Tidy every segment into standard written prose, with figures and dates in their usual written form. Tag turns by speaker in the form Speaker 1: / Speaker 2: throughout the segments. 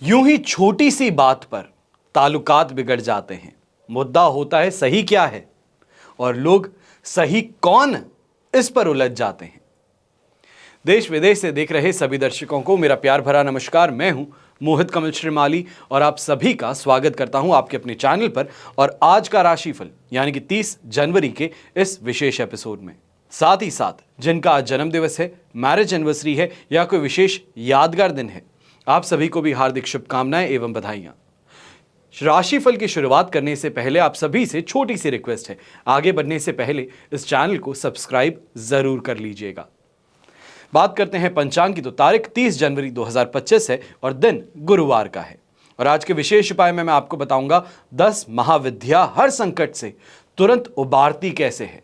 Speaker 1: यूं ही छोटी सी बात पर ताल्लुकात बिगड़ जाते हैं। मुद्दा होता है सही क्या है और लोग सही कौन, इस पर उलझ जाते हैं। देश विदेश से देख रहे सभी दर्शकों को मेरा प्यार भरा नमस्कार। मैं हूं मोहित कमल श्रीमाली और आप सभी का स्वागत करता हूं आपके अपने चैनल पर और आज का राशिफल यानी कि 30 जनवरी के इस विशेष एपिसोड में। साथ ही साथ जिनका आज जन्म दिवस है, मैरिज एनिवर्सरी है या कोई विशेष यादगार दिन है, आप सभी को भी हार्दिक शुभकामनाएं एवं बधाइयां। राशिफल की शुरुआत करने से पहले आप सभी से छोटी सी रिक्वेस्ट है, आगे बढ़ने से पहले इस चैनल को सब्सक्राइब जरूर कर लीजिएगा। बात करते हैं पंचांग की, तो तारीख 30 जनवरी 2025 है और दिन गुरुवार का है। और आज के विशेष उपाय में मैं आपको बताऊंगा 10 महाविद्या हर संकट से तुरंत उबारती कैसे है,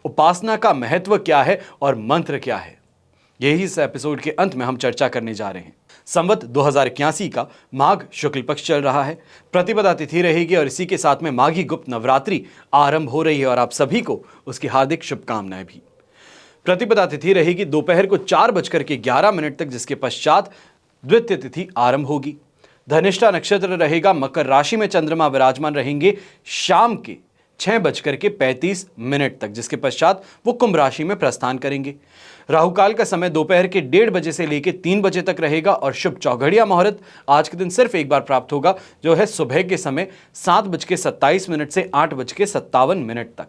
Speaker 1: उपासना का महत्व क्या है और मंत्र क्या है, यही इस एपिसोड के अंत में हम चर्चा करने जा रहे हैं। संवत 2081 का माघ शुक्ल पक्ष चल रहा है, प्रतिपदा तिथि रहेगी और इसी के साथ में माघी गुप्त नवरात्रि आरंभ हो रही है और आप सभी को उसकी हार्दिक शुभकामनाएं भी। प्रतिपदा तिथि रहेगी दोपहर को 4:11 तक, जिसके पश्चात द्वितीय तिथि आरंभ होगी। धनिष्ठा नक्षत्र रहेगा, मकर राशि में चंद्रमा विराजमान रहेंगे शाम के 6:35 तक, जिसके पश्चात वो कुंभ राशि में प्रस्थान करेंगे। राहुकाल का समय दोपहर के 1:30 बजे से लेकर 3 बजे तक रहेगा और शुभ चौघड़िया मुहूर्त आज के दिन सिर्फ एक बार प्राप्त होगा, जो है सुबह के समय 7:27 से 8:57 तक।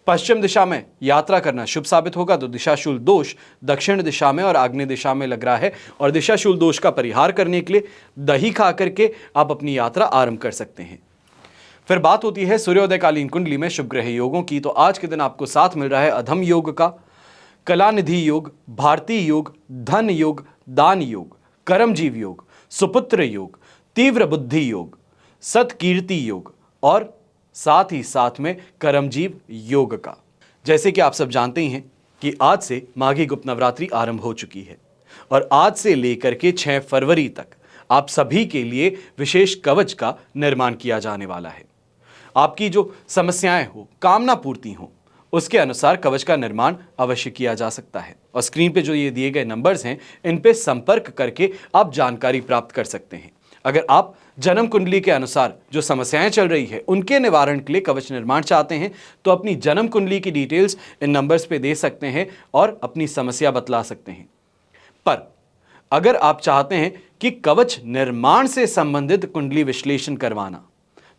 Speaker 1: पश्चिम दिशा में यात्रा करना शुभ साबित होगा, तो दिशाशूल दोष दक्षिण दिशा में और आग्नेय दिशा में लग रहा है और दिशाशूल दोष का परिहार करने के लिए दही खा करके आप अपनी यात्रा आरंभ कर सकते हैं। फिर बात होती है सूर्योदयकालीन कुंडली में शुभ ग्रह योगों की, तो आज के दिन आपको साथ मिल रहा है अधम योग का, कलानिधि योग, भारतीय योग, धन योग, दान योग, कर्मजीव योग, सुपुत्र योग, तीव्र बुद्धि योग, सत्कीर्ति योग और साथ ही साथ में कर्मजीव योग का। जैसे कि आप सब जानते ही हैं कि आज से माघी गुप्त नवरात्रि आरंभ हो चुकी है और आज से लेकर के 6 फरवरी तक आप सभी के लिए विशेष कवच का निर्माण किया जाने वाला है। आपकी जो समस्याएं हो, कामना पूर्ति हो, उसके अनुसार कवच का निर्माण अवश्य किया जा सकता है और स्क्रीन पे जो ये दिए गए नंबर्स हैं, इन पे संपर्क करके आप जानकारी प्राप्त कर सकते हैं। अगर आप जन्म कुंडली के अनुसार जो समस्याएं चल रही है उनके निवारण के लिए कवच निर्माण चाहते हैं, तो अपनी जन्म कुंडली की डिटेल्स इन नंबर्स पे दे सकते हैं और अपनी समस्या बतला सकते हैं। पर अगर आप चाहते हैं कि कवच निर्माण से संबंधित कुंडली विश्लेषण करवाना,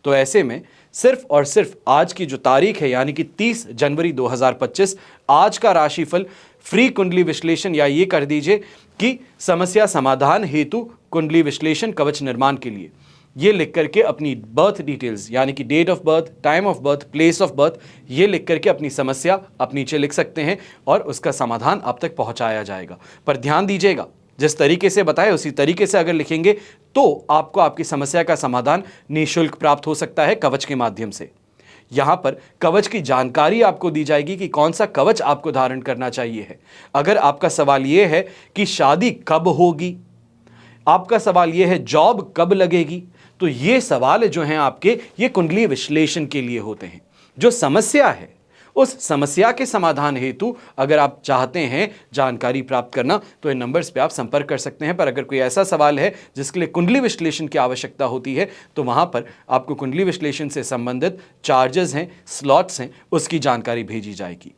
Speaker 1: तो ऐसे में सिर्फ और सिर्फ आज की जो तारीख है यानी कि 30 जनवरी 2025, आज का राशिफल फ्री कुंडली विश्लेषण या ये कर दीजिए कि समस्या समाधान हेतु कुंडली विश्लेषण कवच निर्माण के लिए ये लिख करके अपनी बर्थ डिटेल्स यानी कि date of birth, time of birth, place of birth, ये लिख करके अपनी समस्या आप नीचे लिख सकते हैं और उसका समाधान आप तक पहुंचाया जाएगा। पर ध्यान दीजिएगा, जिस तरीके से बताए उसी तरीके से अगर लिखेंगे तो आपको आपकी समस्या का समाधान निःशुल्क प्राप्त हो सकता है कवच के माध्यम से। यहां पर कवच की जानकारी आपको दी जाएगी कि कौन सा कवच आपको धारण करना चाहिए है। अगर आपका सवाल यह है कि शादी कब होगी, आपका सवाल यह है जॉब कब लगेगी, तो ये सवाल जो हैं आपके, ये कुंडली विश्लेषण के लिए होते हैं। जो समस्या है उस समस्या के समाधान हेतु अगर आप चाहते हैं जानकारी प्राप्त करना, तो इन नंबर्स पे आप संपर्क कर सकते हैं। पर अगर कोई ऐसा सवाल है जिसके लिए कुंडली विश्लेषण की आवश्यकता होती है, तो वहां पर आपको कुंडली विश्लेषण से संबंधित चार्जेस हैं, स्लॉट्स हैं, उसकी जानकारी भेजी जाएगी।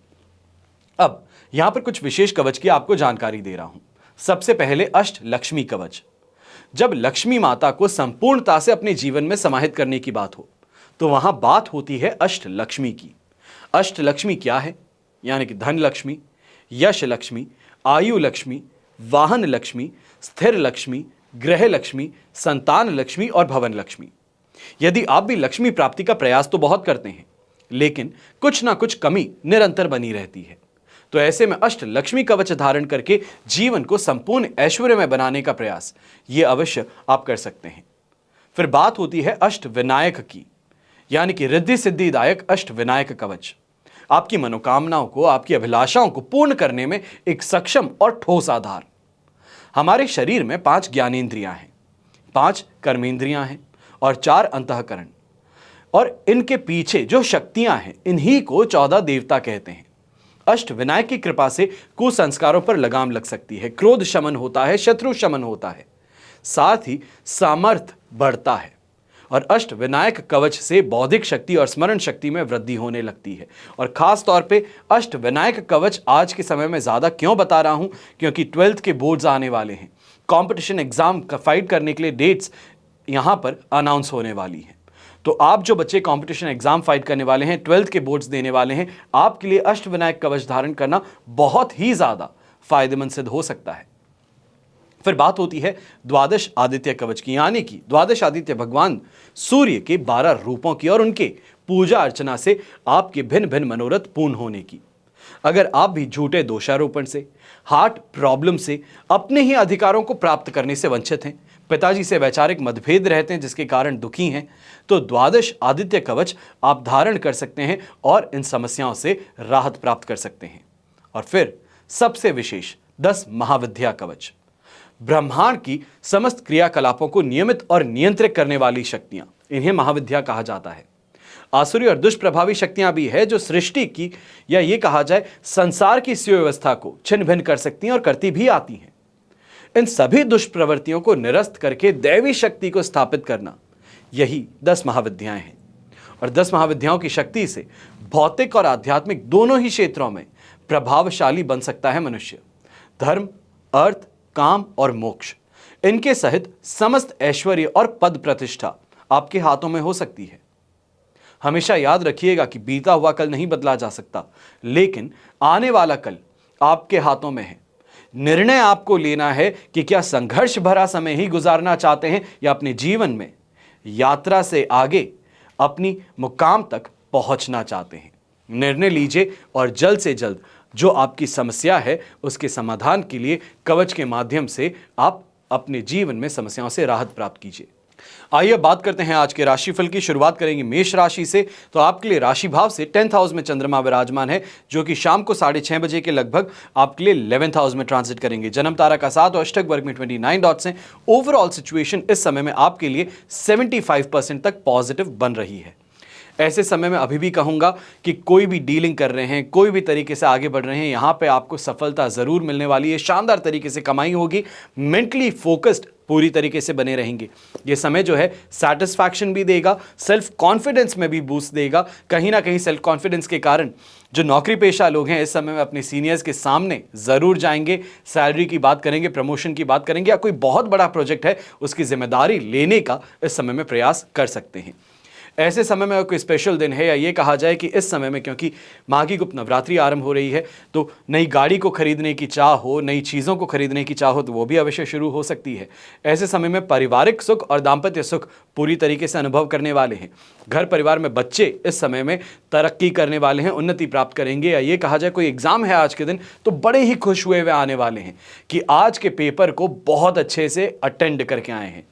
Speaker 1: अब यहां पर कुछ विशेष कवच की आपको जानकारी दे रहा हूं। सबसे पहले अष्ट लक्ष्मी कवच। जब लक्ष्मी माता को संपूर्णता से अपने जीवन में समाहित करने की बात हो, तो वहां बात होती है अष्ट लक्ष्मी की। अष्ट लक्ष्मी क्या है? यानी कि धन लक्ष्मी, यश लक्ष्मी, आयु लक्ष्मी, वाहन लक्ष्मी, स्थिर लक्ष्मी, ग्रह लक्ष्मी, संतान लक्ष्मी और भवन लक्ष्मी। यदि आप भी लक्ष्मी प्राप्ति का प्रयास तो बहुत करते हैं, लेकिन कुछ ना कुछ कमी निरंतर बनी रहती है, तो ऐसे में अष्ट लक्ष्मी कवच धारण करके जीवन को संपूर्ण ऐश्वर्य में बनाने का प्रयास ये अवश्य आप कर सकते हैं। फिर बात होती है अष्ट विनायक की, यानी कि रिद्धि सिद्धिदायक अष्ट विनायक कवच। आपकी मनोकामनाओं को, आपकी अभिलाषाओं को पूर्ण करने में एक सक्षम और ठोस आधार। हमारे शरीर में 5 ज्ञानेंद्रियां हैं, 5 कर्मेंद्रियां हैं और 4 अंतःकरण, और इनके पीछे जो शक्तियां हैं इन्हीं को 14 देवता कहते हैं। अष्ट विनायक की कृपा से कुसंस्कारों पर लगाम लग सकती है, क्रोध शमन होता है, शत्रु शमन होता है, साथ ही सामर्थ्य बढ़ता है। और अष्ट विनायक कवच से बौद्धिक शक्ति और स्मरण शक्ति में वृद्धि होने लगती है। और खास तौर पे अष्ट विनायक कवच आज के समय में ज़्यादा क्यों बता रहा हूं, क्योंकि 12th के बोर्ड्स आने वाले हैं। कंपटीशन एग्जाम का फाइट करने के लिए डेट्स यहां पर अनाउंस होने वाली है। तो आप जो बच्चे कंपटीशन एग्जाम फाइट करने वाले हैं, 12th के बोर्ड्स देने वाले हैं, आपके लिए अष्ट विनायक कवच धारण करना बहुत ही ज़्यादा फायदेमंद सिद्ध हो सकता है। फिर बात होती है द्वादश आदित्य कवच की, यानी कि द्वादश आदित्य भगवान सूर्य के 12 रूपों की और उनके पूजा अर्चना से आपके भिन्न भिन्न मनोरथ पूर्ण होने की। अगर आप भी झूठे दोषारोपण से, हार्ट प्रॉब्लम से, अपने ही अधिकारों को प्राप्त करने से वंचित हैं, पिताजी से वैचारिक मतभेद रहते हैं जिसके कारण दुखी हैं, तो द्वादश आदित्य कवच आप धारण कर सकते हैं और इन समस्याओं से राहत प्राप्त कर सकते हैं। और फिर सबसे विशेष 10 महाविद्या कवच, ब्रह्मांड की समस्त क्रियाकलापों को नियमित और नियंत्रित करने वाली शक्तियां, इन्हें महाविद्या कहा जाता है। आसुरी और दुष्प्रभावी शक्तियां भी है जो सृष्टि की, या ये कहा जाए संसार की सुव्यवस्था को छिन्न भिन्न कर सकती हैं और करती भी आती हैं। इन सभी दुष्प्रवृत्तियों को निरस्त करके दैवी शक्ति को स्थापित करना, यही 10 महाविद्याएं हैं। और 10 महाविद्याओं की शक्ति से भौतिक और आध्यात्मिक दोनों ही क्षेत्रों में प्रभावशाली बन सकता है मनुष्य। धर्म, अर्थ, काम और मोक्ष, इनके सहित समस्त ऐश्वर्य और पद प्रतिष्ठा आपके हाथों में हो सकती है। हमेशा याद रखिएगा कि बीता हुआ कल नहीं बदला जा सकता, लेकिन आने वाला कल आपके हाथों में है। निर्णय आपको लेना है कि क्या संघर्ष भरा समय ही गुजारना चाहते हैं या अपने जीवन में यात्रा से आगे अपनी मुकाम तक पहुंचना चाहते हैं। निर्णय लीजिए और जल्द से जल्द जो आपकी समस्या है उसके समाधान के लिए कवच के माध्यम से आप अपने जीवन में समस्याओं से राहत प्राप्त कीजिए। आइए बात करते हैं आज के राशिफल की। शुरुआत करेंगे मेष राशि से। तो आपके लिए राशि भाव से 10th हाउस में चंद्रमा विराजमान है, जो कि शाम को 6:30 बजे के लगभग आपके लिए 11th हाउस में ट्रांजिट करेंगे। जन्म तारा का 7 और अष्टक वर्ग में 29 डॉट्स हैं। ओवरऑल सिचुएशन इस समय में आपके लिए 75% तक पॉजिटिव बन रही है। ऐसे समय में अभी भी कहूंगा कि कोई भी डीलिंग कर रहे हैं, कोई भी तरीके से आगे बढ़ रहे हैं, यहां पे आपको सफलता जरूर मिलने वाली है। शानदार तरीके से कमाई होगी, मेंटली फोकस्ड पूरी तरीके से बने रहेंगे। ये समय जो है सेटिस्फैक्शन भी देगा, सेल्फ कॉन्फिडेंस में भी बूस्ट देगा। कहीं ना कहीं सेल्फ कॉन्फिडेंस के कारण जो नौकरी पेशा लोग हैं इस समय में अपने सीनियर्स के सामने जरूर जाएंगे, सैलरी की बात करेंगे, प्रमोशन की बात करेंगे, या कोई बहुत बड़ा प्रोजेक्ट है उसकी जिम्मेदारी लेने का इस समय में प्रयास कर सकते हैं। ऐसे समय में कोई स्पेशल दिन है, या ये कहा जाए कि इस समय में क्योंकि माघी गुप्त नवरात्रि आरंभ हो रही है, तो नई गाड़ी को खरीदने की चाह हो, नई चीज़ों को खरीदने की चाह हो, तो वो भी अवश्य शुरू हो सकती है। ऐसे समय में पारिवारिक सुख और दाम्पत्य सुख पूरी तरीके से अनुभव करने वाले हैं। घर परिवार में बच्चे इस समय में तरक्की करने वाले हैं, उन्नति प्राप्त करेंगे। या ये कहा जाए कोई एग्जाम है आज के दिन, तो बड़े ही खुश हुए हुए आने वाले हैं कि आज के पेपर को बहुत अच्छे से अटेंड करके आए हैं।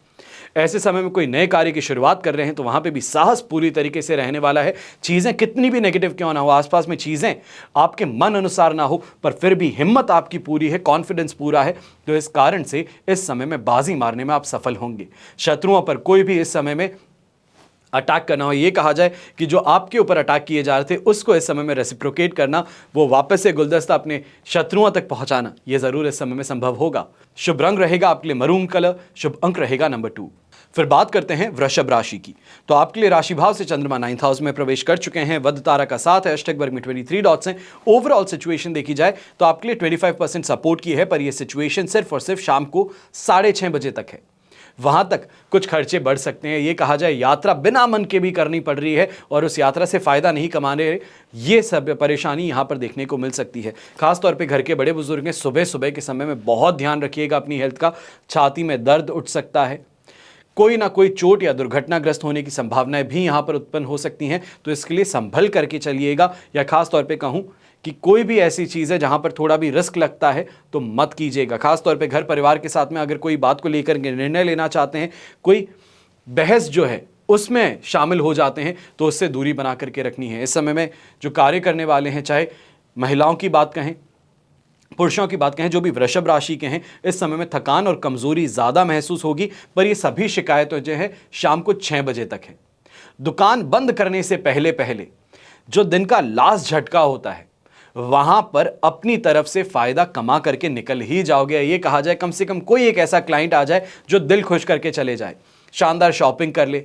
Speaker 1: ऐसे समय में कोई नए कार्य की शुरुआत कर रहे हैं तो वहां पे भी साहस पूरी तरीके से रहने वाला है। चीजें कितनी भी नेगेटिव क्यों ना हो, आसपास में चीजें आपके मन अनुसार ना हो, पर फिर भी हिम्मत आपकी पूरी है, कॉन्फिडेंस पूरा है, तो इस कारण से इस समय में बाजी मारने में आप सफल होंगे। शत्रुओं पर कोई भी इस समय में अटैक करना हो, ये कहा जाए कि जो आपके ऊपर अटैक किए जा रहे थे उसको इस समय में रेसिप्रोकेट करना, वो वापस से गुलदस्ता अपने शत्रुओं तक पहुंचाना, ये जरूर इस समय में संभव होगा। शुभ रंग रहेगा आपके लिए मरून कलर, शुभ अंक रहेगा नंबर 2। फिर बात करते हैं वृषभ राशि की। तो आपके लिए राशि भाव से चंद्रमा 9th हाउस में प्रवेश कर चुके हैं। वध तारा का 7 है, अष्टक वर्ग में 23 डॉट्स हैं। ओवरऑल सिचुएशन देखी जाए तो आपके लिए 25% सपोर्ट की है, पर यह सिचुएशन सिर्फ और सिर्फ शाम को 6:30 बजे तक है। वहां तक कुछ खर्चे बढ़ सकते हैं। ये कहा जाए यात्रा बिना मन के भी करनी पड़ रही है और उस यात्रा से फायदा नहीं कमाने, ये सब परेशानी यहां पर देखने को मिल सकती है। खासतौर पे घर के बड़े बुजुर्ग हैं, सुबह सुबह के समय में बहुत ध्यान रखिएगा अपनी हेल्थ का। छाती में दर्द उठ सकता है, कोई ना कोई चोट या दुर्घटनाग्रस्त होने की संभावनाएं भी यहां पर उत्पन्न हो सकती हैं, तो इसके लिए संभल करके चलिएगा। या खास तौर पे कहूं कि कोई भी ऐसी चीज़ है जहां पर थोड़ा भी रिस्क लगता है तो मत कीजिएगा। खास तौर पे घर परिवार के साथ में अगर कोई बात को लेकर निर्णय लेना चाहते हैं, कोई बहस जो है उसमें शामिल हो जाते हैं, तो उससे दूरी बना करके रखनी है। इस समय में जो कार्य करने वाले हैं, चाहे महिलाओं की बात कहें, पुरुषों की बात कहें, जो भी वृषभ राशि के हैं, इस समय में थकान और कमजोरी ज़्यादा महसूस होगी, पर ये सभी शिकायतें जो है शाम को 6 बजे तक है। दुकान बंद करने से पहले पहले जो दिन का लास्ट झटका होता है वहां पर अपनी तरफ से फायदा कमा करके निकल ही जाओगे। ये कहा जाए कम से कम कोई एक ऐसा क्लाइंट आ जाए जो दिल खुश करके चले जाए, शानदार शॉपिंग कर ले,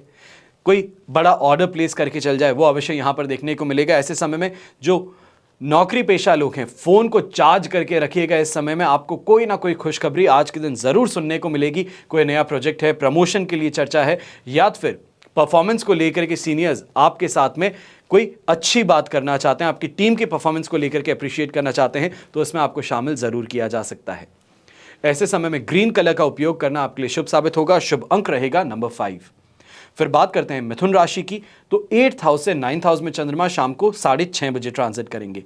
Speaker 1: कोई बड़ा ऑर्डर प्लेस करके चल जाए, वो अवश्य यहां पर देखने को मिलेगा। ऐसे समय में जो नौकरी पेशा लोग हैं, फोन को चार्ज करके रखिएगा। इस समय में आपको कोई ना कोई खुशखबरी आज के दिन जरूर सुनने को मिलेगी। कोई नया प्रोजेक्ट है, प्रमोशन के लिए चर्चा है, या फिर परफॉर्मेंस को लेकर के सीनियर्स आपके साथ में कोई अच्छी बात करना चाहते हैं, आपकी टीम की परफॉर्मेंस को लेकर के अप्रिशिएट करना चाहते हैं, तो इसमें आपको शामिल जरूर किया जा सकता है। ऐसे समय में ग्रीन कलर का उपयोग करना आपके लिए शुभ साबित होगा। शुभ अंक रहेगा नंबर 5। फिर बात करते हैं मिथुन राशि की, तो 8th हाउस से 9th हाउस में चंद्रमा शाम को 6:30 बजे ट्रांजिट करेंगे।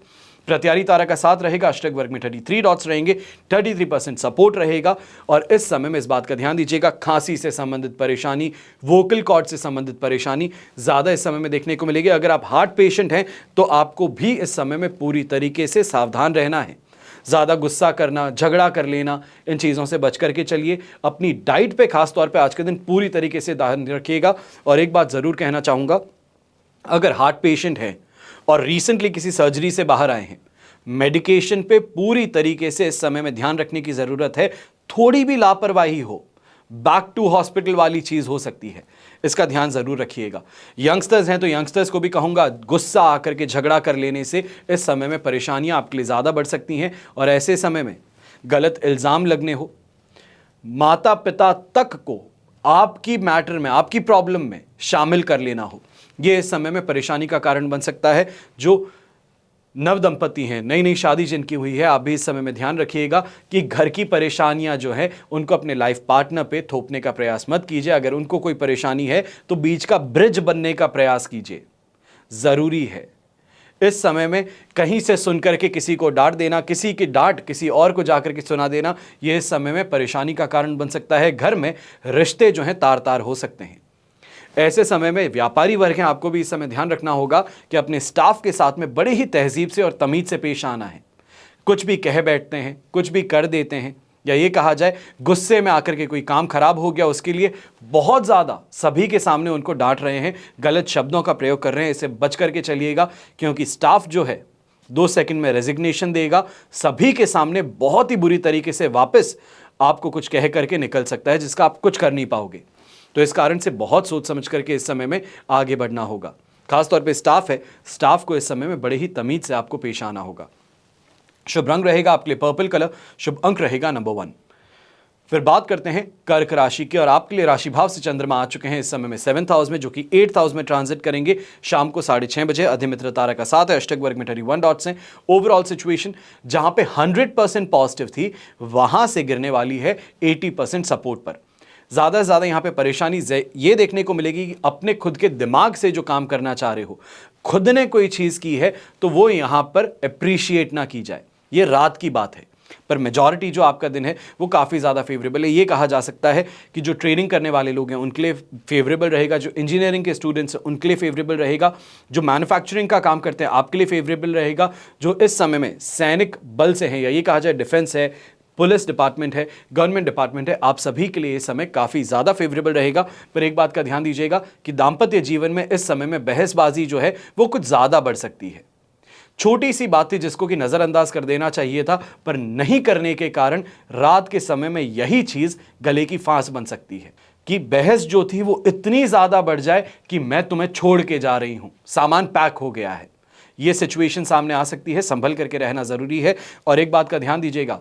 Speaker 1: प्रत्यारी तारा का साथ रहेगा, अष्टक वर्ग में 33 डॉट्स रहेंगे, 33% सपोर्ट रहेगा। और इस समय में इस बात का ध्यान दीजिएगा, खांसी से संबंधित परेशानी, वोकल कॉर्ड से संबंधित परेशानी ज्यादा इस समय में देखने को मिलेगी। अगर आप हार्ट पेशेंट हैं तो आपको भी इस समय में पूरी तरीके से सावधान रहना है। ज़्यादा गुस्सा करना, झगड़ा कर लेना, इन चीज़ों से बच करके चलिए। अपनी डाइट पे खास तौर पे आज के दिन पूरी तरीके से ध्यान रखिएगा। और एक बात ज़रूर कहना चाहूँगा, अगर हार्ट पेशेंट है और रिसेंटली किसी सर्जरी से बाहर आए हैं, मेडिकेशन पे पूरी तरीके से इस समय में ध्यान रखने की ज़रूरत है। थोड़ी भी लापरवाही हो, बैक टू हॉस्पिटल वाली चीज़ हो सकती है, इसका ध्यान जरूर रखिएगा। यंगस्टर्स हैं तो यंगस्टर्स को भी कहूंगा, गुस्सा आकर के झगड़ा कर लेने से इस समय में परेशानियां आपके लिए ज़्यादा बढ़ सकती हैं। और ऐसे समय में गलत इल्ज़ाम लगने हो, माता पिता तक को आपकी मैटर में, आपकी प्रॉब्लम में शामिल कर लेना हो, यह इस समय में परेशानी का कारण बन सकता है। जो नव दंपति हैं, नई नई शादी जिनकी हुई है, आप भी इस समय में ध्यान रखिएगा कि घर की परेशानियां जो है उनको अपने लाइफ पार्टनर पे थोपने का प्रयास मत कीजिए। अगर उनको कोई परेशानी है तो बीच का ब्रिज बनने का प्रयास कीजिए, जरूरी है। इस समय में कहीं से सुनकर के किसी को डांट देना, किसी की डांट किसी और को जाकर के सुना देना, यह इस समय में परेशानी का कारण बन सकता है। घर में रिश्ते जो हैं तार तार हो सकते हैं। ऐसे समय में व्यापारी वर्ग हैं, आपको भी इस समय ध्यान रखना होगा कि अपने स्टाफ के साथ में बड़े ही तहजीब से और तमीज से पेश आना है। कुछ भी कह बैठते हैं, कुछ भी कर देते हैं, या ये कहा जाए गुस्से में आकर के कोई काम खराब हो गया, उसके लिए बहुत ज़्यादा सभी के सामने उनको डांट रहे हैं, गलत शब्दों का प्रयोग कर रहे हैं। इससे बच करके चलिएगा, क्योंकि स्टाफ जो है 2 सेकंड में रेजिग्नेशन देगा, सभी के सामने बहुत ही बुरी तरीके से वापस आपको कुछ कह करके निकल सकता है, जिसका आप कुछ कर नहीं पाओगे। तो इस कारण से बहुत सोच समझ करके इस समय में आगे बढ़ना होगा। खासतौर पे स्टाफ है, स्टाफ को इस समय में बड़े ही तमीज से आपको पेश आना होगा। शुभ रंग रहेगा आपके लिए पर्पल कलर, शुभ अंक रहेगा नंबर 1। फिर बात करते हैं कर्क राशि की, और आपके लिए राशि भाव से चंद्रमा आ चुके हैं इस समय में 7th हाउस में, जो कि 8th हाउस में ट्रांजिट करेंगे शाम को 6:30 बजे। अधिमित्र तारा का साथ है, अष्टक वर्ग में 31 डॉट्स हैं। ओवरऑल सिचुएशन जहां पे 100% पॉजिटिव थी, वहां से गिरने वाली है 80% सपोर्ट पर। ज़्यादा से ज़्यादा यहाँ पे परेशानी ये देखने को मिलेगी कि अपने खुद के दिमाग से जो काम करना चाह रहे हो, खुद ने कोई चीज़ की है तो वो यहाँ पर अप्रिशिएट ना की जाए। ये रात की बात है, पर मेजॉरिटी जो आपका दिन है वो काफ़ी ज़्यादा फेवरेबल है। ये कहा जा सकता है कि जो ट्रेनिंग करने वाले लोग हैं उनके लिए फेवरेबल रहेगा, जो इंजीनियरिंग के स्टूडेंट्स हैं उनके लिए फेवरेबल रहेगा, जो मैन्युफैक्चरिंग का काम करते हैं आपके लिए फेवरेबल रहेगा, जो इस समय में सैनिक बल से हैं, या ये कहा जाए डिफेंस है, पुलिस डिपार्टमेंट है, गवर्नमेंट डिपार्टमेंट है, आप सभी के लिए इस समय काफ़ी ज़्यादा फेवरेबल रहेगा। पर एक बात का ध्यान दीजिएगा कि दाम्पत्य जीवन में इस समय में बहसबाजी जो है वो कुछ ज़्यादा बढ़ सकती है। छोटी सी बात थी जिसको कि नज़रअंदाज कर देना चाहिए था, पर नहीं करने के कारण रात के समय में यही चीज़ गले की फांस बन सकती है कि बहस जो थी वो इतनी ज़्यादा बढ़ जाए कि मैं तुम्हें छोड़ के जा रही हूँ, सामान पैक हो गया है। ये सिचुएशन सामने आ सकती है, संभल करके रहना ज़रूरी है। और एक बात का ध्यान दीजिएगा,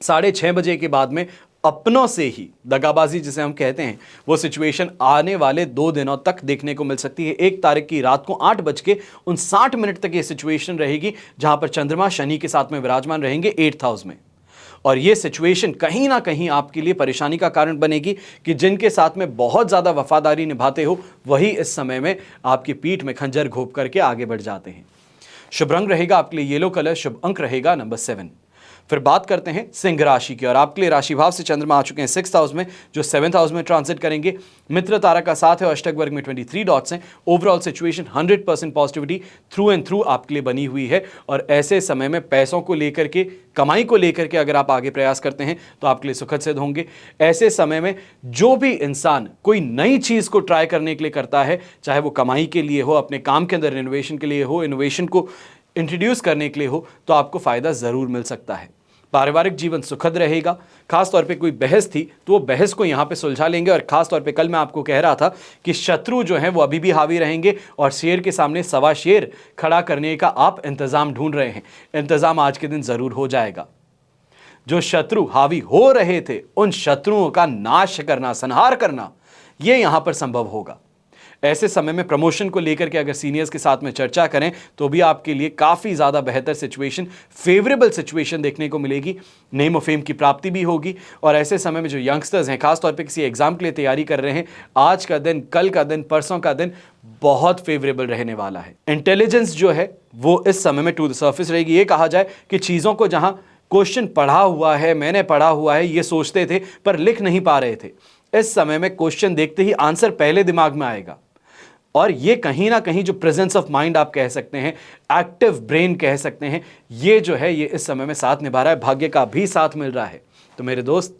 Speaker 1: 6:30 बजे के बाद में अपनों से ही दगाबाजी जिसे हम कहते हैं, वो सिचुएशन आने वाले 2 दिनों तक देखने को मिल सकती है। 1 तारीख की रात को 8:59 तक ये सिचुएशन रहेगी, जहां पर चंद्रमा शनि के साथ में विराजमान रहेंगे 8th हाउस में। और ये सिचुएशन कहीं ना कहीं आपके लिए परेशानी का कारण बनेगी कि जिनके साथ में बहुत ज़्यादा वफादारी निभाते हो, वही इस समय में आपकी पीठ में खंजर घोंप करके आगे बढ़ जाते हैं। शुभ रंग रहेगा आपके लिए येलो कलर, शुभ अंक रहेगा नंबर 7। फिर बात करते हैं सिंह राशि की, और आपके लिए राशि भाव से चंद्रमा आ चुके हैं 6th हाउस में, जो 7th हाउस में ट्रांजिट करेंगे। मित्र तारा का साथ है और अष्टक वर्ग में 23 डॉट्स हैं। Overall situation 100% positivity through and through आपके लिए बनी हुई है। और ऐसे समय में पैसों को लेकर के, कमाई को लेकर के अगर आप आगे प्रयास करते हैं तो आपके लिए सुखद सिद्ध होंगे। ऐसे समय में जो भी इंसान कोई नई चीज़ को ट्राई करने के लिए करता है, चाहे वो कमाई के लिए हो, अपने काम के अंदर इनोवेशन के लिए हो, इनोवेशन को इंट्रोड्यूस करने के लिए हो तो आपको फायदा जरूर मिल सकता है। पारिवारिक जीवन सुखद रहेगा। खास तौर पे कोई बहस थी तो वो बहस को यहां पे सुलझा लेंगे। और खास तौर पे कल मैं आपको कह रहा था कि शत्रु जो हैं वो अभी भी हावी रहेंगे और शेर के सामने सवा शेर खड़ा करने का आप इंतजाम ढूंढ रहे हैं, इंतजाम आज के दिन जरूर हो जाएगा। जो शत्रु हावी हो रहे थे उन शत्रुओं का नाश करना, संहार करना, यह यहां पर संभव होगा। ऐसे समय में प्रमोशन को लेकर के अगर सीनियर्स के साथ में चर्चा करें तो भी आपके लिए काफी ज्यादा बेहतर सिचुएशन, फेवरेबल सिचुएशन देखने को मिलेगी। नेम ऑफ फेम की प्राप्ति भी होगी। और ऐसे समय में जो यंगस्टर्स हैं, खासतौर पे किसी एग्जाम के लिए तैयारी कर रहे हैं, आज का दिन, कल का दिन, परसों का दिन बहुत फेवरेबल रहने वाला है। इंटेलिजेंस जो है वो इस समय में टू द सर्फेस रहेगी। ये कहा जाए कि चीजों को जहां क्वेश्चन पढ़ा हुआ है, मैंने पढ़ा हुआ है, ये सोचते थे पर लिख नहीं पा रहे थे, इस समय में क्वेश्चन देखते ही आंसर पहले दिमाग में आएगा। और ये कहीं ना कहीं जो प्रेजेंस ऑफ माइंड आप कह सकते हैं, एक्टिव ब्रेन कह सकते हैं, ये जो है ये इस समय में साथ निभा रहा है, भाग्य का भी साथ मिल रहा है। तो मेरे दोस्त,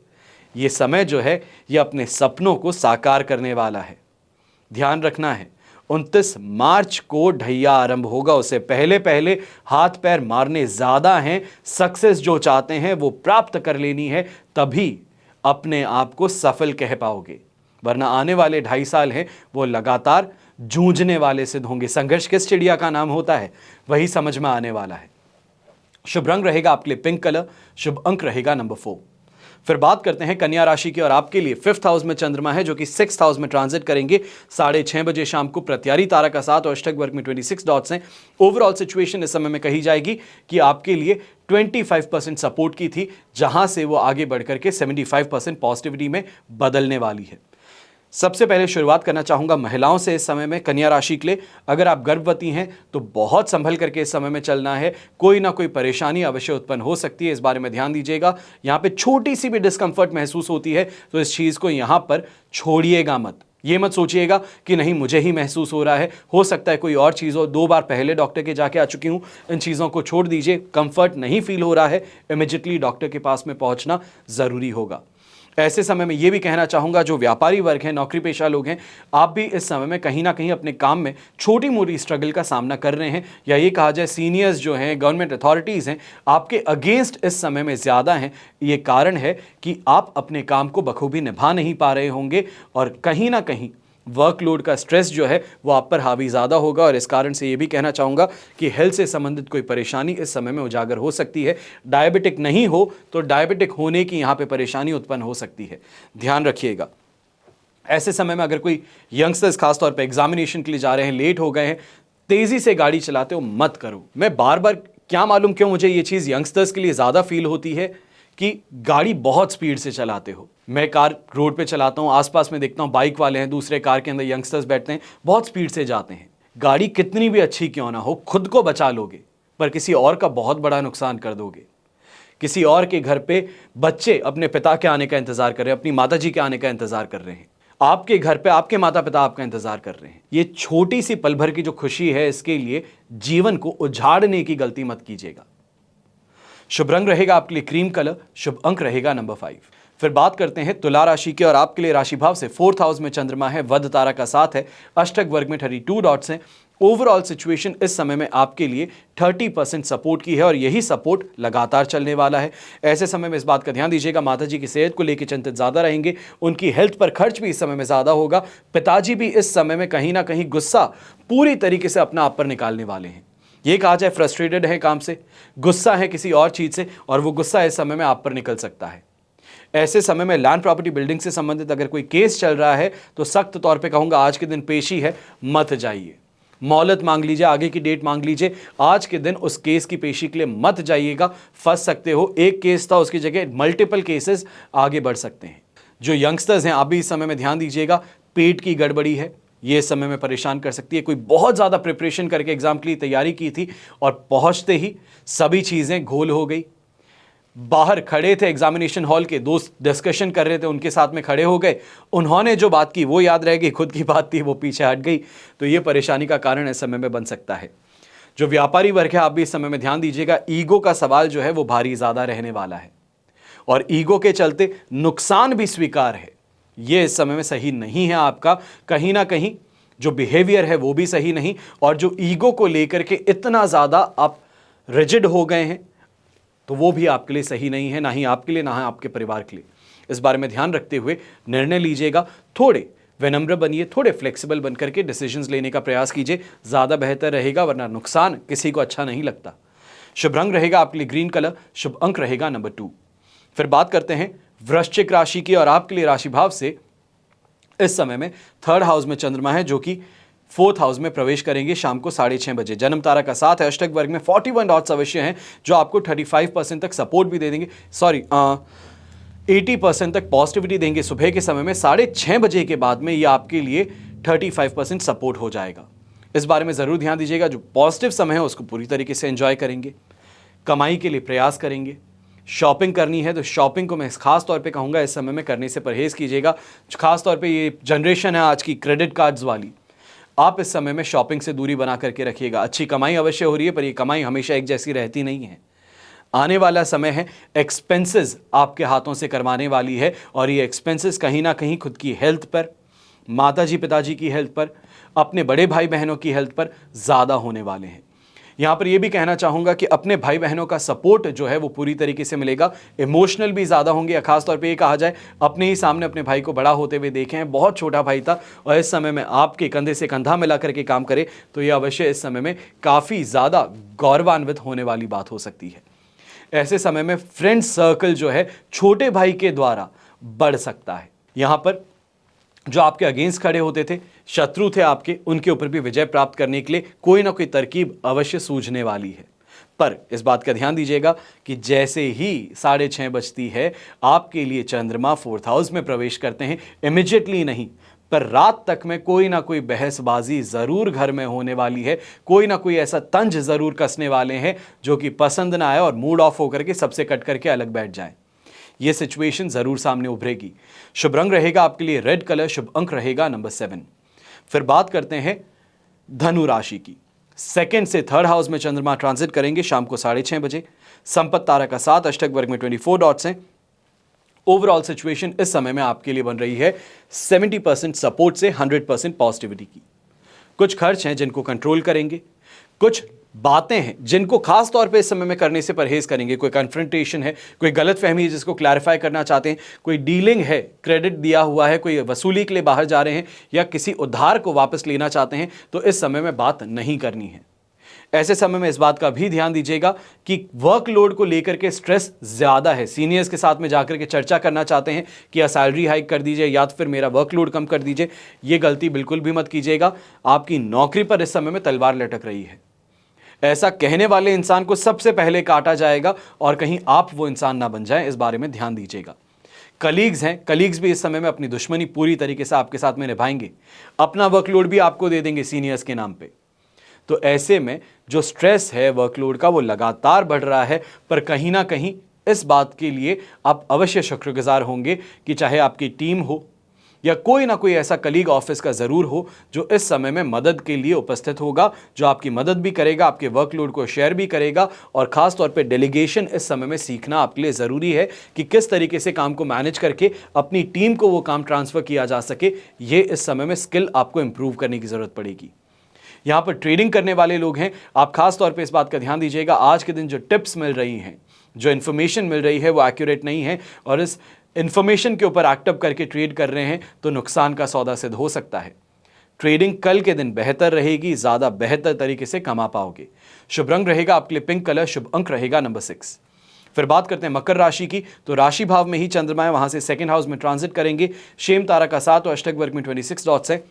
Speaker 1: ये समय जो है ये अपने सपनों को साकार करने वाला है। ध्यान रखना है 29 मार्च को ढैया आरंभ होगा, उससे पहले पहले हाथ पैर मारने ज्यादा हैं। सक्सेस जो चाहते हैं वो प्राप्त कर लेनी है, तभी अपने आप को सफल कह पाओगे। वरना आने वाले 2.5 साल हैं वो लगातार जूझने वाले सिद्ध होंगे। संघर्ष किस चिड़िया का नाम होता है, वही समझ में आने वाला है। शुभ रंग रहेगा आपके लिए पिंक कलर, शुभ अंक रहेगा नंबर 4। फिर बात करते हैं कन्या राशि की, और आपके लिए 5th हाउस में चंद्रमा है जो कि 6th हाउस में ट्रांजिट करेंगे 6:30 बजे शाम को। प्रत्यारी तारा का साथ और अष्टक वर्ग में 26 डॉट्स हैं। ओवरऑल सिचुएशन इस समय में कही जाएगी कि आपके लिए 25% सपोर्ट की थी, जहां से वो आगे बढ़कर के 75% पॉजिटिविटी में बदलने वाली है। सबसे पहले शुरुआत करना चाहूंगा महिलाओं से इस समय में कन्या राशि के लिए। अगर आप गर्भवती हैं तो बहुत संभल करके इस समय में चलना है, कोई ना कोई परेशानी अवश्य उत्पन्न हो सकती है, इस बारे में ध्यान दीजिएगा। यहां पे छोटी सी भी डिस्कंफर्ट महसूस होती है तो इस चीज को यहां पर छोड़िएगा मत। ये मत सोचिएगा कि नहीं मुझे ही महसूस हो रहा है, हो सकता है कोई और चीज़ हो, 2 बार पहले डॉक्टर के जाके आ चुकी हूं, इन चीज़ों को छोड़ दीजिए। कंफर्ट नहीं फील हो रहा है, इमीडिएटली डॉक्टर के पास में पहुंचना जरूरी होगा। ऐसे समय में यह भी कहना चाहूंगा, जो व्यापारी वर्ग हैं, नौकरी पेशा लोग हैं, आप भी इस समय में कहीं ना कहीं अपने काम में छोटी मोटी स्ट्रगल का सामना कर रहे हैं, या ये कहा जाए सीनियर्स जो हैं, गवर्नमेंट अथॉरिटीज़ हैं, आपके अगेंस्ट इस समय में ज़्यादा हैं। ये कारण है कि आप अपने काम को बखूबी निभा नहीं पा रहे होंगे और कहीं ना कहीं वर्कलोड का स्ट्रेस जो है वो आप पर हावी ज़्यादा होगा। और इस कारण से ये भी कहना चाहूँगा कि हेल्थ से संबंधित कोई परेशानी इस समय में उजागर हो सकती है। डायबिटिक नहीं हो तो डायबिटिक होने की यहाँ पे परेशानी उत्पन्न हो सकती है, ध्यान रखिएगा। ऐसे समय में अगर कोई यंगस्टर्स खासतौर पर एग्जामिनेशन के लिए जा रहे हैं, लेट हो गए हैं, तेज़ी से गाड़ी चलाते हो मत करो। मैं बार बार क्या मालूम क्यों मुझे ये चीज़ यंगस्टर्स के लिए ज़्यादा फील होती है कि गाड़ी बहुत स्पीड से चलाते हो। मैं कार रोड पे चलाता हूँ, आसपास में देखता हूँ बाइक वाले हैं, दूसरे कार के अंदर यंगस्टर्स बैठते हैं, बहुत स्पीड से जाते हैं। गाड़ी कितनी भी अच्छी क्यों ना हो, खुद को बचा लोगे पर किसी और का बहुत बड़ा नुकसान कर दोगे। किसी और के घर पे बच्चे अपने पिता के आने का इंतजार कर रहे हैं, अपनी माता जी के आने का इंतजार कर रहे हैं, आपके घर पे आपके माता पिता आपका इंतजार कर रहे हैं। ये छोटी सी पल भर की जो खुशी है, इसके लिए जीवन को उजाड़ने की गलती मत कीजिएगा। शुभ रंग रहेगा आपके लिए क्रीम कलर, शुभ अंक रहेगा नंबर 5। फिर बात करते हैं तुला राशि की, और आपके लिए राशि भाव से 4th हाउस में चंद्रमा है, वध तारा का साथ है, अष्टक वर्ग में 32 डॉट्स हैं। ओवरऑल सिचुएशन इस समय में आपके लिए 30% सपोर्ट की है और यही सपोर्ट लगातार चलने वाला है। ऐसे समय में इस बात का ध्यान दीजिएगा, माता जी की सेहत को लेकर चिंतित ज्यादा रहेंगे, उनकी हेल्थ पर खर्च भी इस समय में ज्यादा होगा। पिताजी भी इस समय में कहीं ना कहीं गुस्सा पूरी तरीके से अपना आप पर निकालने वाले हैं। ये कहा जाए फ्रस्ट्रेटेड है काम से, गुस्सा है किसी और चीज से, और वो गुस्सा इस समय में आप पर निकल सकता है। ऐसे समय में लैंड प्रॉपर्टी बिल्डिंग से संबंधित अगर कोई केस चल रहा है तो सख्त तौर पे कहूंगा आज के दिन पेशी है, मत जाइए। मोहलत मांग लीजिए, आगे की डेट मांग लीजिए, आज के दिन उस केस की पेशी के लिए मत जाइएगा, फंस सकते हो। एक केस था, उसकी जगह मल्टीपल केसेस आगे बढ़ सकते हैं। जो यंगस्टर्स हैं आप भी इस समय में ध्यान दीजिएगा, पेट की गड़बड़ी है, ये इस समय में परेशान कर सकती है। कोई बहुत ज़्यादा प्रिपरेशन करके एग्जाम के लिए तैयारी की थी और पहुंचते ही सभी चीज़ें घोल हो गई। बाहर खड़े थे एग्जामिनेशन हॉल के, दोस्त डिस्कशन कर रहे थे, उनके साथ में खड़े हो गए, उन्होंने जो बात की वो याद रह गई, खुद की बात थी वो पीछे हट गई, तो ये परेशानी का कारण इस समय में बन सकता है। जो व्यापारी वर्ग है आप भी इस समय में ध्यान दीजिएगा, ईगो का सवाल जो है वो भारी ज़्यादा रहने वाला है और ईगो के चलते नुकसान भी स्वीकार है। ये इस समय में सही नहीं है आपका। कहीं ना कहीं जो बिहेवियर है वो भी सही नहीं, और जो ईगो को लेकर के इतना ज़्यादा आप रिजिड हो गए हैं, तो वो भी आपके लिए सही नहीं है, ना ही आपके लिए, ना ही आपके परिवार के लिए। इस बारे में ध्यान रखते हुए निर्णय लीजिएगा। थोड़े विनम्र बनिए, थोड़े फ्लेक्सिबल बनकर के डिसीजंस लेने का प्रयास कीजिए, ज़्यादा बेहतर रहेगा, वरना नुकसान किसी को अच्छा नहीं लगता। शुभ रंग रहेगा आपके लिए ग्रीन कलर, शुभ अंक रहेगा नंबर 2। फिर बात करते हैं वृश्चिक राशि की, और आपके लिए राशि भाव से इस समय में 3rd हाउस में चंद्रमा है, जो कि 4th हाउस में प्रवेश करेंगे शाम को 6:30 बजे। जन्म तारा का 7 है, अष्टक वर्ग में 41 डॉट्स अवश्य हैं, जो आपको 35% तक सपोर्ट भी दे देंगे, 80% तक पॉजिटिविटी देंगे। सुबह के समय में 6:30 बजे के बाद में ये आपके लिए 35% सपोर्ट हो जाएगा। इस बारे में ज़रूर ध्यान दीजिएगा। जो पॉजिटिव समय है उसको पूरी तरीके से एंजॉय करेंगे, कमाई के लिए प्रयास करेंगे। शॉपिंग करनी है तो शॉपिंग को मैं खास तौर पे कहूँगा इस समय में करने से परहेज़ कीजिएगा। खास तौर पे ये जनरेशन है आज की क्रेडिट कार्ड्स वाली, आप इस समय में शॉपिंग से दूरी बना करके रखिएगा। अच्छी कमाई अवश्य हो रही है, पर ये कमाई हमेशा एक जैसी रहती नहीं है। आने वाला समय है एक्सपेंसेस आपके हाथों से करवाने वाली है, और ये एक्सपेंसेस कहीं ना कहीं खुद की हेल्थ पर, माताजी पिताजी की हेल्थ पर, अपने बड़े भाई बहनों की हेल्थ पर ज़्यादा होने वाले हैं। यहाँ पर यह भी कहना चाहूँगा कि अपने भाई बहनों का सपोर्ट जो है वो पूरी तरीके से मिलेगा। इमोशनल भी ज़्यादा होंगे, खासतौर पे ये कहा जाए अपने ही सामने अपने भाई को बड़ा होते हुए देखे हैं, बहुत छोटा भाई था और इस समय में आपके कंधे से कंधा मिला करके काम करे, तो ये अवश्य इस समय में काफ़ी ज़्यादा गौरवान्वित होने वाली बात हो सकती है। ऐसे समय में फ्रेंड सर्कल जो है छोटे भाई के द्वारा बढ़ सकता है। यहाँ पर जो आपके अगेंस्ट खड़े होते थे, शत्रु थे आपके, उनके ऊपर भी विजय प्राप्त करने के लिए कोई ना कोई तरकीब अवश्य सूझने वाली है। पर इस बात का ध्यान दीजिएगा कि जैसे ही 6:30 बजती है आपके लिए चंद्रमा 4th हाउस में प्रवेश करते हैं, इमिडिएटली नहीं पर रात तक में कोई ना कोई बहसबाजी ज़रूर घर में होने वाली है, कोई ना कोई ऐसा तंज ज़रूर कसने वाले हैं जो कि पसंद ना आए और मूड ऑफ होकर के सबसे कट करके अलग बैठ जाए। ये सिचुएशन ज़रूर सामने उभरेगी। शुभ रंग रहेगा आपके लिए रेड कलर, शुभ अंक रहेगा नंबर 7। फिर बात करते हैं धनु राशि की। 2nd से 3rd हाउस में चंद्रमा ट्रांजिट करेंगे शाम को 6:30 बजे। संपत्ति तारा का 7, अष्टक वर्ग में 24 डॉट्स हैं। ओवरऑल सिचुएशन इस समय में आपके लिए बन रही है 70% सपोर्ट से 100% पॉजिटिविटी की। कुछ खर्च हैं जिनको कंट्रोल करेंगे, कुछ बातें हैं जिनको खास तौर पे इस समय में करने से परहेज करेंगे। कोई कन्फ्रंटेशन है, कोई गलतफहमी है जिसको क्लैरिफाई करना चाहते हैं, कोई डीलिंग है, क्रेडिट दिया हुआ है, कोई वसूली के लिए बाहर जा रहे हैं या किसी उधार को वापस लेना चाहते हैं, तो इस समय में बात नहीं करनी है। ऐसे समय में इस बात का भी ध्यान दीजिएगा कि वर्कलोड को लेकर के स्ट्रेस ज़्यादा है। सीनियर्स के साथ में जाकर के चर्चा करना चाहते हैं कि या सैलरी हाइक कर दीजिए या तो फिर मेरा वर्कलोड कम कर दीजिए, ये गलती बिल्कुल भी मत कीजिएगा। आपकी नौकरी पर इस समय में तलवार लटक रही है। ऐसा कहने वाले इंसान को सबसे पहले काटा जाएगा और कहीं आप वो इंसान ना बन जाएं, इस बारे में ध्यान दीजिएगा। कलीग्स हैं, कलीग्स भी इस समय में अपनी दुश्मनी पूरी तरीके से आपके साथ में निभाएंगे, अपना वर्कलोड भी आपको दे देंगे सीनियर्स के नाम पे। तो ऐसे में जो स्ट्रेस है वर्कलोड का वो लगातार बढ़ रहा है, पर कहीं ना कहीं इस बात के लिए आप अवश्य शुक्रगुजार होंगे कि चाहे आपकी टीम हो या कोई ना कोई ऐसा कलीग ऑफिस का ज़रूर हो जो इस समय में मदद के लिए उपस्थित होगा, जो आपकी मदद भी करेगा, आपके वर्कलोड को शेयर भी करेगा। और ख़ास तौर पे डेलीगेशन इस समय में सीखना आपके लिए ज़रूरी है कि किस तरीके से काम को मैनेज करके अपनी टीम को वो काम ट्रांसफ़र किया जा सके। ये इस समय में स्किल आपको इम्प्रूव करने की ज़रूरत पड़ेगी। यहाँ पर ट्रेडिंग करने वाले लोग हैं, आप खास तौर पे इस बात का ध्यान दीजिएगा, आज के दिन जो टिप्स मिल रही हैं, जो इन्फॉर्मेशन मिल रही है वो एक्यूरेट नहीं है और इस इन्फॉर्मेशन के ऊपर एक्ट अप करके ट्रेड कर रहे हैं तो नुकसान का सौदा सिद्ध हो सकता है। ट्रेडिंग कल के दिन बेहतर रहेगी, ज़्यादा बेहतर तरीके से कमा पाओगे। शुभ रंग रहेगा आपके लिए पिंक कलर, शुभ अंक रहेगा नंबर 6। फिर बात करते हैं मकर राशि की, तो राशि भाव में ही चंद्रमा है, वहां से 2nd हाउस में ट्रांजिट करेंगे। शेम तारा का 7 और अष्टक वर्ग में 26 डॉट्स है।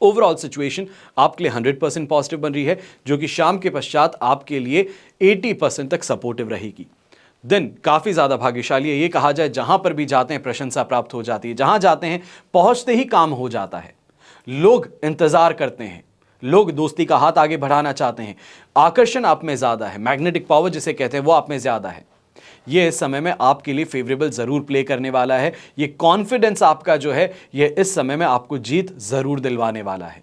Speaker 1: ओवरऑल सिचुएशन आपके लिए 100% पॉजिटिव बन रही है, जो कि शाम के पश्चात आपके लिए 80% तक सपोर्टिव रहेगी। दिन काफ़ी ज़्यादा भाग्यशाली है, ये कहा जाए जहां पर भी जाते हैं प्रशंसा प्राप्त हो जाती है, जहां जाते हैं पहुंचते ही काम हो जाता है, लोग इंतज़ार करते हैं, लोग दोस्ती का हाथ आगे बढ़ाना चाहते हैं, आकर्षण आप में ज़्यादा है, मैग्नेटिक पावर जिसे कहते हैं वो आप में ज़्यादा है। ये इस समय में आपके लिए फेवरेबल ज़रूर प्ले करने वाला है। ये कॉन्फिडेंस आपका जो है ये इस समय में आपको जीत ज़रूर दिलवाने वाला है।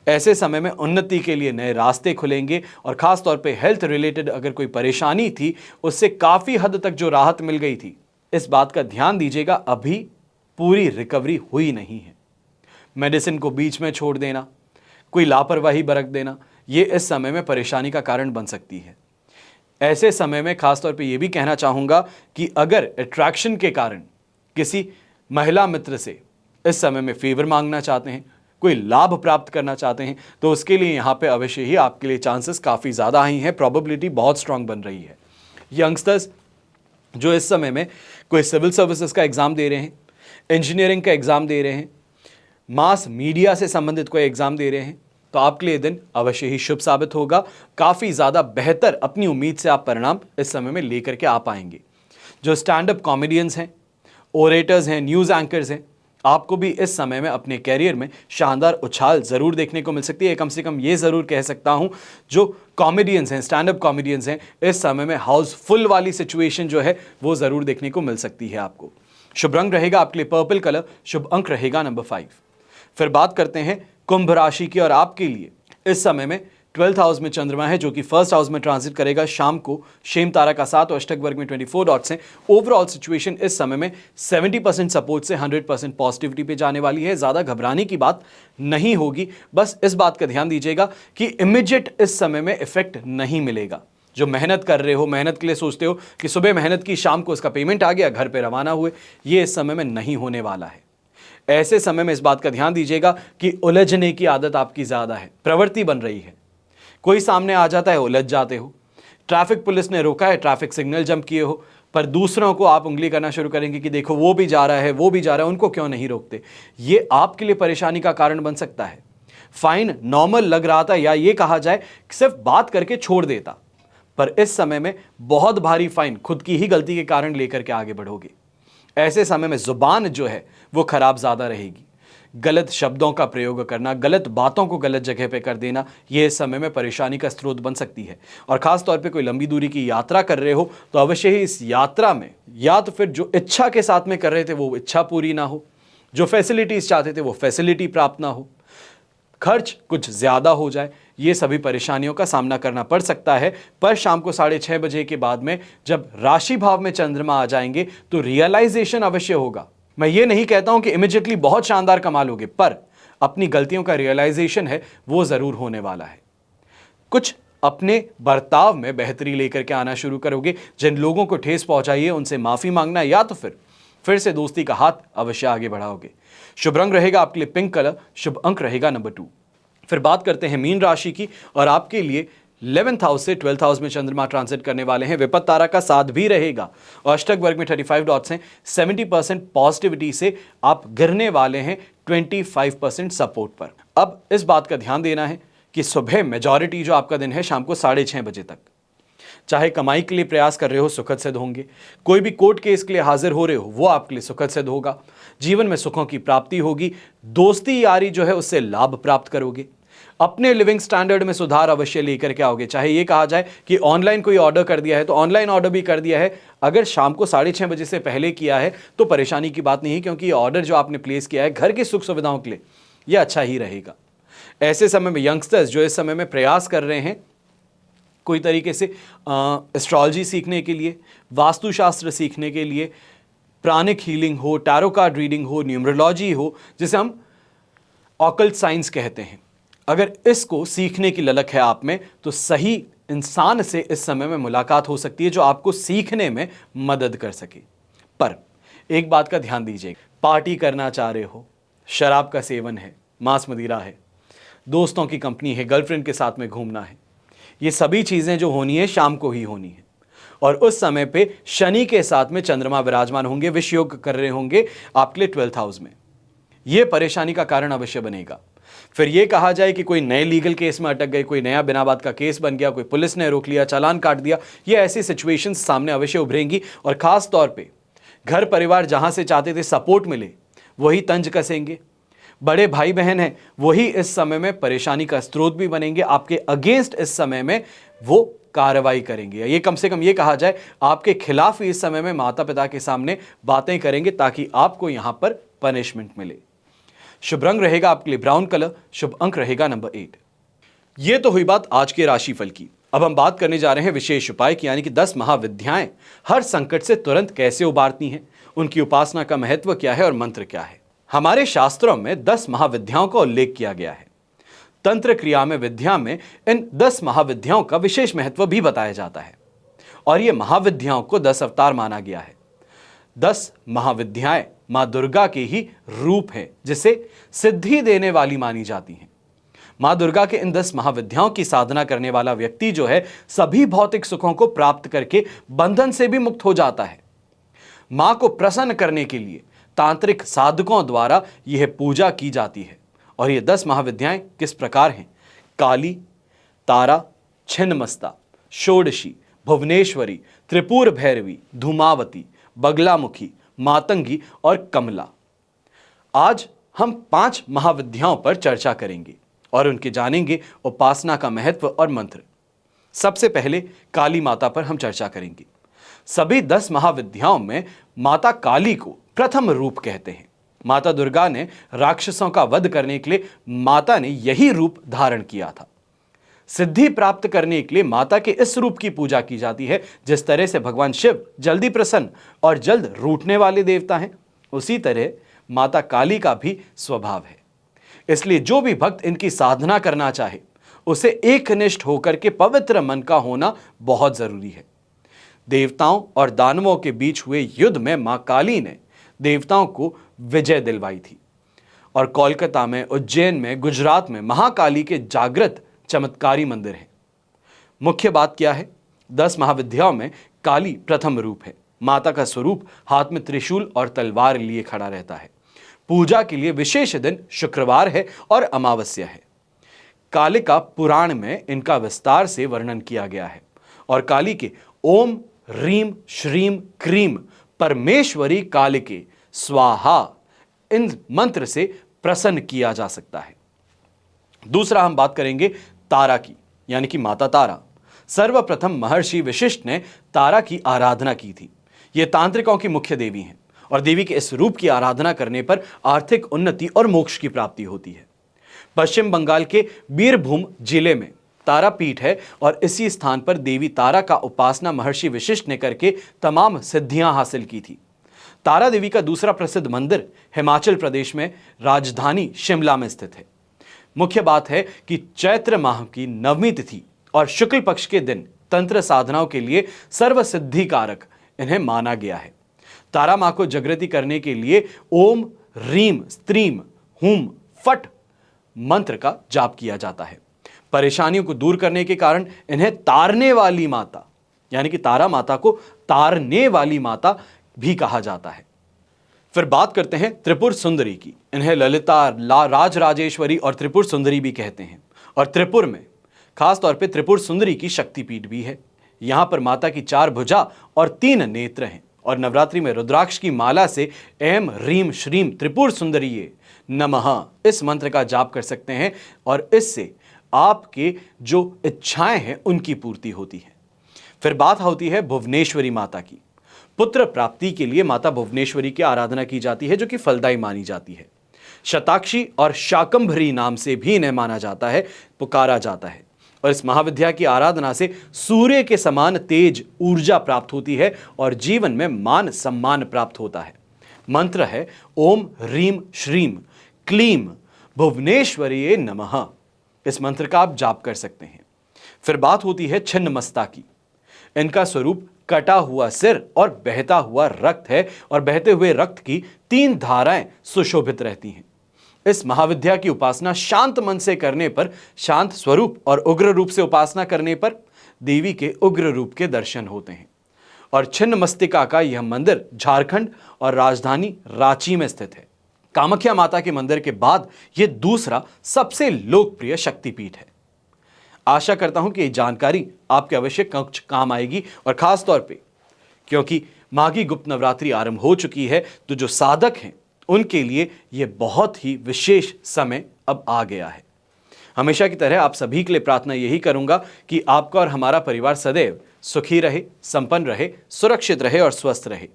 Speaker 1: ऐसे समय में उन्नति के लिए नए रास्ते खुलेंगे और ख़ास तौर पे हेल्थ रिलेटेड अगर कोई परेशानी थी उससे काफ़ी हद तक जो राहत मिल गई थी, इस बात का ध्यान दीजिएगा, अभी पूरी रिकवरी हुई नहीं है। मेडिसिन को बीच में छोड़ देना, कोई लापरवाही बरत देना, ये इस समय में परेशानी का कारण बन सकती है। ऐसे समय में खासतौर पे ये भी कहना चाहूँगा कि अगर अट्रैक्शन के कारण किसी महिला मित्र से इस समय में फेवर मांगना चाहते हैं, कोई लाभ प्राप्त करना चाहते हैं, तो उसके लिए यहाँ पे अवश्य ही आपके लिए चांसेस काफ़ी ज़्यादा ही हैं, प्रोबेबिलिटी बहुत स्ट्रांग बन रही है। यंगस्टर्स जो इस समय में कोई सिविल सर्विसेज का एग्ज़ाम दे रहे हैं, इंजीनियरिंग का एग्ज़ाम दे रहे हैं, मास मीडिया से संबंधित कोई एग्ज़ाम दे रहे हैं, तो आपके लिए दिन अवश्य ही शुभ साबित होगा। काफ़ी ज़्यादा बेहतर अपनी उम्मीद से आप परिणाम इस समय में लेकर के आ पाएंगे। जो स्टैंड अप कॉमेडियंस हैं, ओरेटर्स हैं, न्यूज़ एंकर्स हैं, आपको भी इस समय में अपने कैरियर में शानदार उछाल ज़रूर देखने को मिल सकती है। कम से कम ये ज़रूर कह सकता हूँ, जो कॉमेडियंस हैं, स्टैंड अप कॉमेडियंस हैं, इस समय में हाउसफुल वाली सिचुएशन जो है वो ज़रूर देखने को मिल सकती है आपको। शुभ रंग रहेगा आपके लिए पर्पल कलर, शुभ अंक रहेगा नंबर 5। फिर बात करते हैं कुंभ राशि की, और आपके लिए इस समय में 12th हाउस में चंद्रमा है जो कि फर्स्ट हाउस में ट्रांजिट करेगा शाम को शेम तारा का 7 और अष्टक वर्ग में 24 डॉट्स हैं। ओवरऑल सिचुएशन इस समय में 70% सपोर्ट से 100% पॉजिटिविटी पे जाने वाली है। ज़्यादा घबराने की बात नहीं होगी, बस इस बात का ध्यान दीजिएगा कि इमीडिएट इस समय में इफेक्ट नहीं मिलेगा। जो मेहनत कर रहे हो, मेहनत के लिए सोचते हो कि सुबह मेहनत की, शाम को उसका पेमेंट आ गया, घर पे रवाना हुए, ये इस समय में नहीं होने वाला है। ऐसे समय में इस बात का ध्यान दीजिएगा कि उलझने की आदत आपकी ज़्यादा है, प्रवृत्ति बन रही है। कोई सामने आ जाता है, उलझ जाते हो। ट्रैफिक पुलिस ने रोका है, ट्रैफिक सिग्नल जंप किए हो, पर दूसरों को आप उंगली करना शुरू करेंगे कि देखो वो भी जा रहा है, वो भी जा रहा है, उनको क्यों नहीं रोकते। ये आपके लिए परेशानी का कारण बन सकता है। फाइन नॉर्मल लग रहा था, या ये कहा जाए सिर्फ बात करके छोड़ देता, पर इस समय में बहुत भारी फाइन खुद की ही गलती के कारण लेकर के आगे बढ़ोगे। ऐसे समय में जुबान जो है वो खराब ज़्यादा रहेगी। गलत शब्दों का प्रयोग करना, गलत बातों को गलत जगह पे कर देना, ये इस समय में परेशानी का स्रोत बन सकती है। और ख़ास तौर पे कोई लंबी दूरी की यात्रा कर रहे हो तो अवश्य ही इस यात्रा में या तो फिर जो इच्छा के साथ में कर रहे थे वो इच्छा पूरी ना हो, जो फैसिलिटीज़ चाहते थे वो फैसिलिटी प्राप्त ना हो, खर्च कुछ ज़्यादा हो जाए, ये सभी परेशानियों का सामना करना पड़ सकता है। पर शाम को 6:30 बजे के बाद में जब राशि भाव में चंद्रमा आ जाएंगे तो रियलाइजेशन अवश्य होगा। मैं ये नहीं कहता हूं कि इमीडिएटली बहुत शानदार कमाल होगे, पर अपनी गलतियों का रियलाइजेशन है वो ज़रूर होने वाला है। कुछ अपने बर्ताव में बेहतरी लेकर के आना शुरू करोगे। जिन लोगों को ठेस पहुंचाई है उनसे माफ़ी मांगना, या तो फिर से दोस्ती का हाथ अवश्य आगे बढ़ाओगे। शुभ रंग रहेगा आपके लिए पिंक कलर, शुभ अंक रहेगा नंबर 2। फिर बात करते हैं मीन राशि की, और आपके लिए 11th हाउस से 12th हाउस में चंद्रमा ट्रांजिट करने वाले हैं। विपत्त तारा का साथ भी रहेगा और अष्टक वर्ग में 35 डॉट्स हैं। 70% पॉजिटिविटी से आप गिरने वाले हैं 25% सपोर्ट पर। अब इस बात का ध्यान देना है कि सुबह मेजॉरिटी जो आपका दिन है शाम को 6:30 बजे तक, चाहे कमाई के लिए प्रयास कर रहे हो सुखद सिद्ध होंगे, कोई भी कोर्ट केस के लिए हाजिर हो रहे हो वो आपके लिए सुखद सिद्ध होगा, जीवन में सुखों की प्राप्ति होगी, दोस्ती यारी जो है उससे लाभ प्राप्त करोगे, अपने लिविंग स्टैंडर्ड में सुधार अवश्य लेकर के आओगे। चाहे ये कहा जाए कि ऑनलाइन कोई ऑर्डर कर दिया है तो ऑनलाइन ऑर्डर भी कर दिया है, अगर शाम को 6:30 बजे से पहले किया है तो परेशानी की बात नहीं है, क्योंकि ये ऑर्डर जो आपने प्लेस किया है घर की सुख सुविधाओं के लिए ये अच्छा ही रहेगा। ऐसे समय में यंगस्टर्स जो इस समय में प्रयास कर रहे हैं कोई तरीके से एस्ट्रोलॉजी सीखने के लिए, वास्तुशास्त्र सीखने के लिए, प्राणिक हीलिंग हो, टैरो कार्ड रीडिंग हो, न्यूमरोलॉजी हो, जिसे हम ऑकल्ट साइंस कहते हैं, अगर इसको सीखने की ललक है आप में तो सही इंसान से इस समय में मुलाकात हो सकती है जो आपको सीखने में मदद कर सके। पर एक बात का ध्यान दीजिए, पार्टी करना चाह रहे हो, शराब का सेवन है, मांस मदिरा है, दोस्तों की कंपनी है, गर्लफ्रेंड के साथ में घूमना है, ये सभी चीज़ें जो होनी है शाम को ही होनी है। और उस समय पे शनि के साथ में चंद्रमा विराजमान होंगे, विष योग कर रहे होंगे आपके लिए 12th हाउस में, ये परेशानी का कारण अवश्य बनेगा। फिर ये कहा जाए कि कोई नए लीगल केस में अटक गए, कोई नया बिना बात का केस बन गया, कोई पुलिस ने रोक लिया, चालान काट दिया, ये ऐसी सिचुएशंस सामने अवश्य उभरेंगी। और ख़ास तौर पे घर परिवार जहाँ से चाहते थे सपोर्ट मिले वही तंज कसेंगे, बड़े भाई बहन हैं वही इस समय में परेशानी का स्रोत भी बनेंगे, आपके अगेंस्ट इस समय में वो कार्रवाई करेंगे। ये कम से कम ये कहा जाए आपके खिलाफ ही इस समय में माता पिता के सामने बातें करेंगे ताकि आपको यहाँ पर पनिशमेंट मिले। शुभ रंग रहेगा आपके लिए ब्राउन कलर, शुभ अंक रहेगा नंबर 8। ये तो हुई बात आज के राशिफल की। अब हम बात करने जा रहे हैं विशेष उपाय की, यानी कि 10 महाविद्याएं हर संकट से तुरंत कैसे उबारती हैं, उनकी उपासना का महत्व क्या है और मंत्र क्या है। हमारे शास्त्रों में 10 महाविद्याओं का उल्लेख किया गया है। तंत्र क्रिया में विद्या में इन 10 महाविद्याओं का विशेष महत्व भी बताया जाता है और ये महाविद्याओं को 10 अवतार माना गया है। 10 महाविद्याएं मां दुर्गा के ही रूप हैं, जिसे सिद्धि देने वाली मानी जाती हैं। मां दुर्गा के इन 10 महाविद्याओं की साधना करने वाला व्यक्ति जो है, सभी भौतिक सुखों को प्राप्त करके बंधन से भी मुक्त हो जाता है। मां को प्रसन्न करने के लिए तांत्रिक साधकों द्वारा यह पूजा की जाती है। और ये 10 महाविद्याएं किस प्रकार हैं? काली, तारा, छिन्नमस्ता, षोडशी, भुवनेश्वरी, त्रिपुर भैरवी, धूमावती, बगलामुखी, मातंगी और कमला। आज हम 5 महाविद्याओं पर चर्चा करेंगे और उनके जानेंगे उपासना का महत्व और मंत्र। सबसे पहले काली माता पर हम चर्चा करेंगे। सभी 10 महाविद्याओं में माता काली को प्रथम रूप कहते हैं। माता दुर्गा ने राक्षसों का वध करने के लिए माता ने यही रूप धारण किया था। सिद्धि प्राप्त करने के लिए माता के इस रूप की पूजा की जाती है। जिस तरह से भगवान शिव जल्दी प्रसन्न और जल्द रूठने वाले देवता हैं, उसी तरह माता काली का भी स्वभाव है। इसलिए जो भी भक्त इनकी साधना करना चाहे, उसे एकनिष्ठ होकर के पवित्र मन का होना बहुत जरूरी है। देवताओं और दानवों के बीच हुए युद्ध में मां काली ने देवताओं को विजय दिलवाई थी। और कोलकाता में, उज्जैन में, गुजरात में महाकाली के जागृत चमत्कारी मंदिर हैं। मुख्य बात क्या है? 10 महाविद्याओं में काली प्रथम रूप है। माता का स्वरूप हाथ में त्रिशूल और तलवार लिए खड़ा रहता है। पूजा के लिए विशेष दिन शुक्रवार है और अमावस्या है। कालिका पुराण में इनका विस्तार से वर्णन किया गया है और काली के ओम ह्रीम श्रीम क्रीम परमेश्वरी कालिके स्वाहा इन मंत्र से प्रसन्न किया जा सकता है। दूसरा हम बात करेंगे तारा की, यानी कि माता तारा। सर्वप्रथम महर्षि वशिष्ठ ने तारा की आराधना की थी। ये तांत्रिकों की मुख्य देवी हैं और देवी के इस रूप की आराधना करने पर आर्थिक उन्नति और मोक्ष की प्राप्ति होती है। पश्चिम बंगाल के बीरभूम जिले में तारा पीठ है और इसी स्थान पर देवी तारा का उपासना महर्षि वशिष्ठ ने करके तमाम सिद्धियां हासिल की थी। तारा देवी का दूसरा प्रसिद्ध मंदिर हिमाचल प्रदेश में राजधानी शिमला में स्थित है। मुख्य बात है कि चैत्र माह की नवमी तिथि और शुक्ल पक्ष के दिन तंत्र साधनाओं के लिए सर्व सिद्धि कारक इन्हें माना गया है। तारा मां को जागृति करने के लिए ओम ह्रीम स्त्रीम हुम फट मंत्र का जाप किया जाता है। परेशानियों को दूर करने के कारण इन्हें तारने वाली माता, यानी कि तारा माता को तारने वाली माता भी कहा जाता है। फिर बात करते हैं त्रिपुर सुंदरी की। इन्हें ललिता, राजराजेश्वरी और त्रिपुर सुंदरी भी कहते हैं। और त्रिपुर में खास तौर पे त्रिपुर सुंदरी की शक्तिपीठ भी है। यहां पर माता की 4 भुजा और 3 नेत्र हैं और नवरात्रि में रुद्राक्ष की माला से एम ह्रीम श्रीम त्रिपुर सुंदरीये नमः इस मंत्र का जाप कर सकते हैं और इससे आपके जो इच्छाएं हैं उनकी पूर्ति होती है। फिर बात होती है भुवनेश्वरी माता की। पुत्र प्राप्ति के लिए माता भुवनेश्वरी की आराधना की जाती है, जो कि फलदायी मानी जाती है। शताक्षी और शाकंभरी नाम से भी इन्हें माना जाता है, पुकारा जाता है। और इस महाविद्या की आराधना से सूर्य के समान तेज ऊर्जा प्राप्त होती है और जीवन में मान सम्मान प्राप्त होता है। मंत्र है ओम ह्रीम श्रीम क्लीम भुवनेश्वरी नमः। इस मंत्र का आप जाप कर सकते हैं। फिर बात होती है छिन्नमस्ता की। इनका स्वरूप कटा हुआ सिर और बहता हुआ रक्त है और बहते हुए रक्त की 3 धाराएं सुशोभित रहती हैं। इस महाविद्या की उपासना शांत मन से करने पर, शांत स्वरूप और उग्र रूप से उपासना करने पर देवी के उग्र रूप के दर्शन होते हैं। और छिन्नमस्तिका का यह मंदिर झारखंड और राजधानी रांची में स्थित है। कामाख्या माता के मंदिर के बाद यह दूसरा सबसे लोकप्रिय शक्तिपीठ है। आशा करता हूं कि ये जानकारी आपके अवश्य कुछ काम आएगी और खास तौर पे क्योंकि माघी गुप्त नवरात्रि आरंभ हो चुकी है, तो जो साधक हैं उनके लिए यह बहुत ही विशेष समय अब आ गया है। हमेशा की तरह आप सभी के लिए प्रार्थना यही करूंगा कि आपका और हमारा परिवार सदैव सुखी रहे, संपन्न रहे, सुरक्षित रहे और स्वस्थ रहे।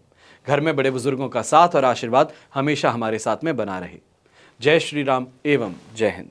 Speaker 1: घर में बड़े बुजुर्गों का साथ और आशीर्वाद हमेशा हमारे साथ में बना रहे। जय श्री राम एवं जय हिंद।